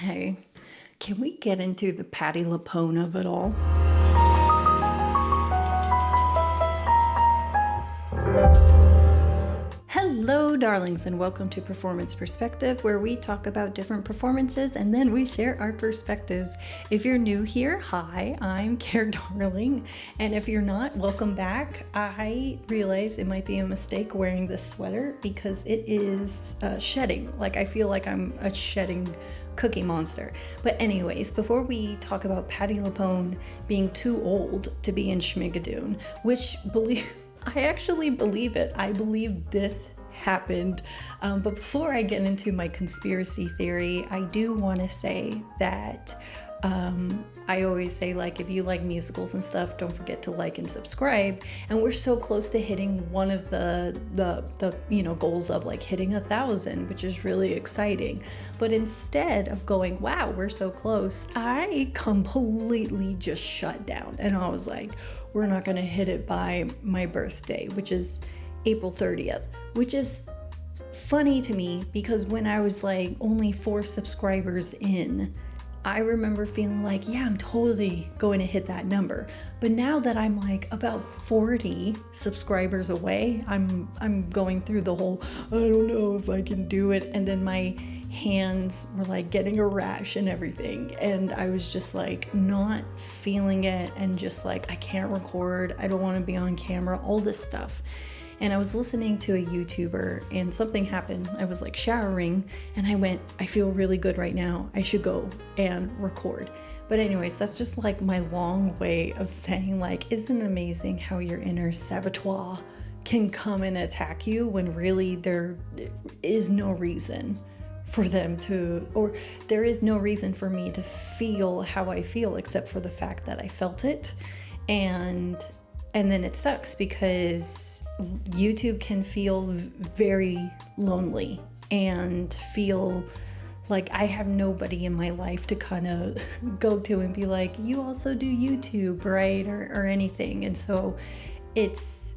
Okay, can we get into the Patti LuPone of it all? Hello, darlings, and welcome to Performance Perspective, where we talk about different performances and then we share our perspectives. If you're new here, hi, I'm Care Darling, and if you're not, welcome back. I realize it might be a mistake wearing this sweater because it is shedding. Like, I feel like I'm a shedding Cookie Monster. But anyways, before we talk about Patti LuPone being too old to be in Schmigadoon, which I actually believe it. I believe this happened. But before I get into my conspiracy theory, I do want to say that I always say, like, if you like musicals and stuff, don't forget to like and subscribe. And we're so close to hitting one of the goals of like hitting 1,000, which is really exciting. But instead of going, wow, we're so close, I completely just shut down. And I was like, we're not going to hit it by my birthday, which is April 30th, which is funny to me because when I was like only 4 subscribers in, I remember feeling like, yeah, I'm totally going to hit that number. But now that I'm like about 40 subscribers away, I'm going through the whole, I don't know if I can do it. And then my hands were like getting a rash and everything. And I was just like not feeling it and just like, I can't record. I don't want to be on camera, all this stuff. And I was listening to a YouTuber and something happened. I was like showering and I went, I feel really good right now. I should go and record. But anyways, that's just like my long way of saying, like, isn't it amazing how your inner saboteur can come and attack you when really there is no reason for them to, or there is no reason for me to feel how I feel except for the fact that I felt it. And then it sucks because YouTube can feel very lonely and feel like I have nobody in my life to kind of go to and be like, you also do YouTube, right? Or anything. And so it's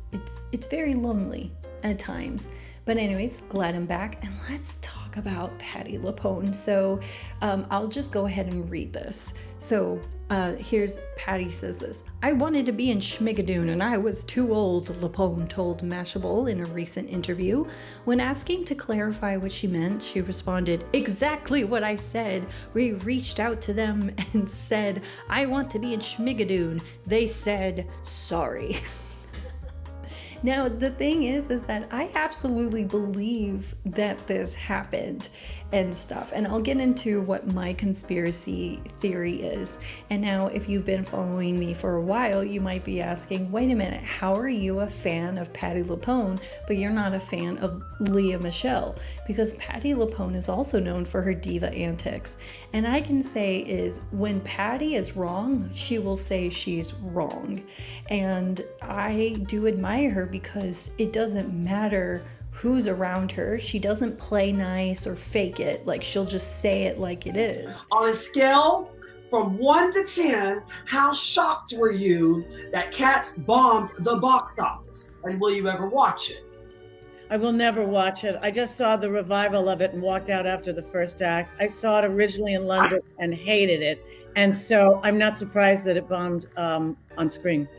very lonely at times. But anyways, glad I'm back, and let's talk about Patti LuPone. So I'll just go ahead and read this. So here's Patti says this. I wanted to be in Schmigadoon and I was too old, LuPone told Mashable in a recent interview. When asking to clarify what she meant, she responded, exactly what I said. We reached out to them and said, I want to be in Schmigadoon. They said, sorry. Now, the thing is that I absolutely believe that this happened and stuff. And I'll get into what my conspiracy theory is. And now, if you've been following me for a while, you might be asking, wait a minute, how are you a fan of Patti LuPone, but you're not a fan of Lea Michele? Because Patti LuPone is also known for her diva antics. And I can say is when Patti is wrong, she will say she's wrong. And I do admire her because it doesn't matter who's around her. She doesn't play nice or fake it. Like, she'll just say it like it is. On a scale from 1 to 10, how shocked were you that Cats bombed the box office? And will you ever watch it? I will never watch it. I just saw the revival of it and walked out after the first act. I saw it originally in London and hated it. And so I'm not surprised that it bombed on screen.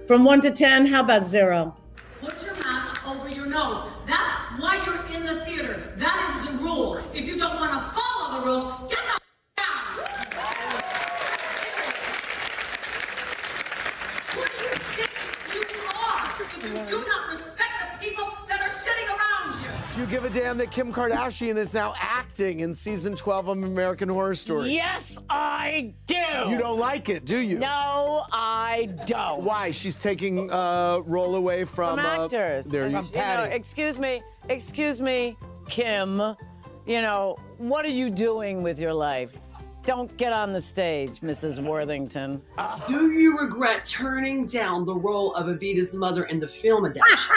From 1 to 10, how about 0? Put your mask over your nose. That's why you're in the theater. That is the rule. If you don't want to follow the rule, get the down. Who do you think you are if you do not respect the people that are sitting around you? Do you give a damn that Kim Kardashian is now acting in season 12 of American Horror Story? Yes, I do. You don't like it, do you? No, I don't. Why? She's taking role away from actors. From Patti. Excuse me, Kim. You know, what are you doing with your life? Don't get on the stage, Mrs. Worthington. Do you regret turning down the role of Evita's mother in the film adaptation?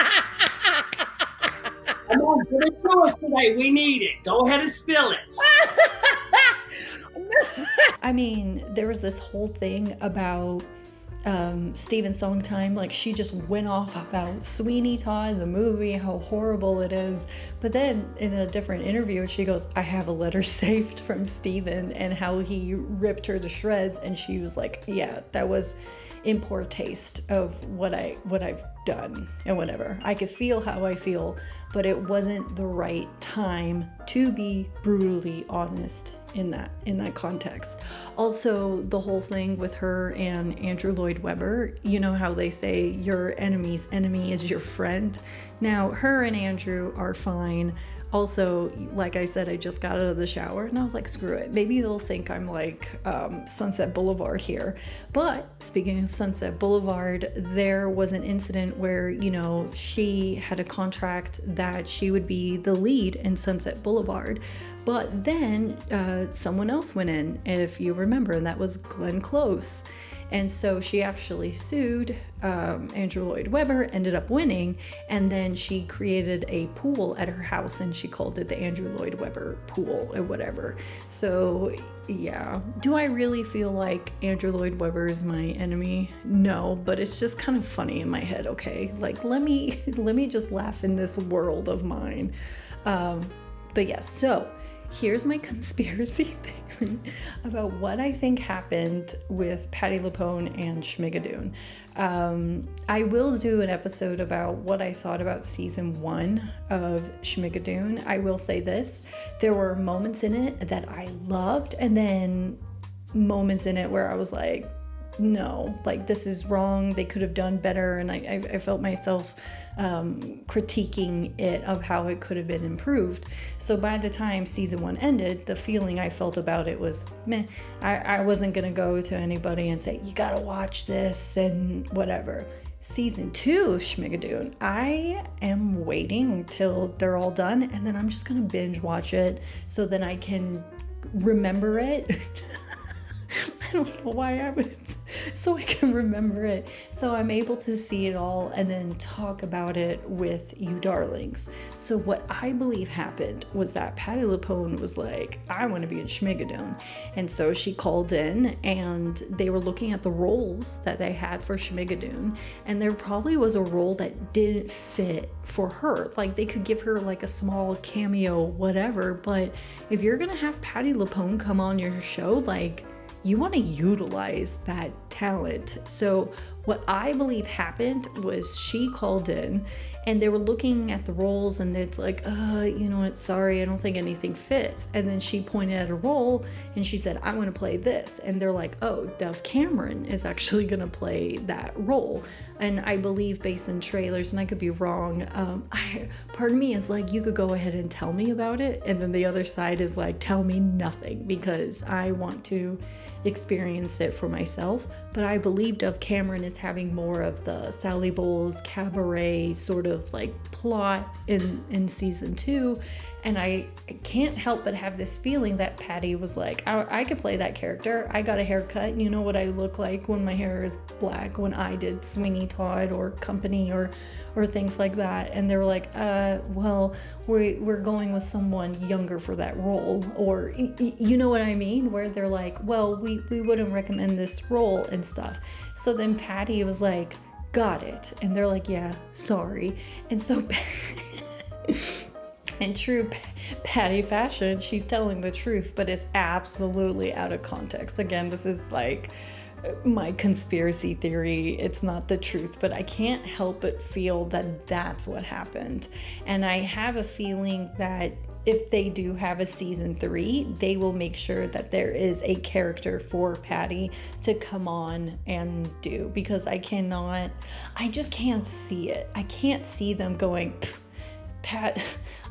Come on, give it to us today. We need it. Go ahead and spill it. I mean, there was this whole thing about Stephen Sondheim, like she just went off about Sweeney Todd, the movie, how horrible it is. But then in a different interview, she goes, I have a letter saved from Stephen and how he ripped her to shreds. And she was like, yeah, that was in poor taste of what I've done and whatever. I could feel how I feel, but it wasn't the right time to be brutally honest in that context. Also, the whole thing with her and Andrew Lloyd Webber, you know how they say your enemy's enemy is your friend. Now, her and Andrew are fine. Also, like I said, I just got out of the shower and I was like, screw it. Maybe they'll think I'm like Sunset Boulevard here. But speaking of Sunset Boulevard, there was an incident where, you know, she had a contract that she would be the lead in Sunset Boulevard. But then someone else went in, if you remember, and that was Glenn Close. And so she actually sued Andrew Lloyd Webber, ended up winning, and then she created a pool at her house and she called it the Andrew Lloyd Webber pool or whatever. So yeah, do I really feel like Andrew Lloyd Webber is my enemy? No, but it's just kind of funny in my head, okay? Like let me just laugh in this world of mine. But yeah, so here's my conspiracy theory about what I think happened with Patti LuPone and Schmigadoon. I will do an episode about what I thought about season 1 of Schmigadoon. I will say this, there were moments in it that I loved and then moments in it where I was like, no, like this is wrong, they could have done better, and I felt myself critiquing it of how it could have been improved. So by the time season 1 ended, the feeling I felt about it was meh. I wasn't gonna go to anybody and say you gotta watch this and whatever. Season 2 Schmigadoon, I am waiting till they're all done and then I'm just gonna binge watch it so then I can remember it. I don't know why I was, so I can remember it. So I'm able to see it all and then talk about it with you darlings. So what I believe happened was that Patti LuPone was like, I want to be in Schmigadoon. And so she called in and they were looking at the roles that they had for Schmigadoon. And there probably was a role that didn't fit for her. Like they could give her like a small cameo, whatever. But if you're going to have Patti LuPone come on your show, like, you want to utilize that talent. So what I believe happened was she called in and they were looking at the roles and it's like, you know what, sorry, I don't think anything fits. And then she pointed at a role and she said, I want to play this. And they're like, oh, Dove Cameron is actually going to play that role. And I believe based on trailers, and I could be wrong, part of me is like, you could go ahead and tell me about it. And then the other side is like, tell me nothing because I want to experience it for myself. But I believe Dove Cameron is having more of the Sally Bowles cabaret sort of like plot in season 2. And I can't help but have this feeling that Patti was like, I could play that character. I got a haircut. You know what I look like when my hair is black when I did Sweeney Todd or Company or things like that. And they were like, well, we're going with someone younger for that role. Or, you know what I mean? Where they're like, well, we wouldn't recommend this role and stuff. So then Patti was like, got it. And they're like, yeah, sorry. And so in true Patti fashion, she's telling the truth, but it's absolutely out of context. Again, this is like my conspiracy theory. It's not the truth, but I can't help but feel that that's what happened. And I have a feeling that if they do have a season 3, they will make sure that there is a character for Patti to come on and do, because I just can't see it. I can't see them going, Pat,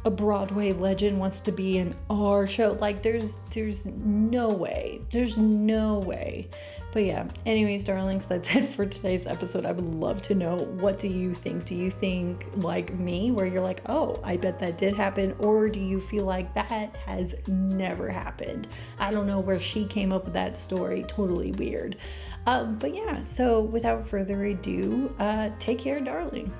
a Broadway legend wants to be in our show. Like there's no way. There's no way. But yeah, anyways, darlings, that's it for today's episode. I would love to know, what do you think? Do you think like me, where you're like, oh, I bet that did happen? Or do you feel like that has never happened? I don't know where she came up with that story. Totally weird. But yeah, so without further ado, take care, darling.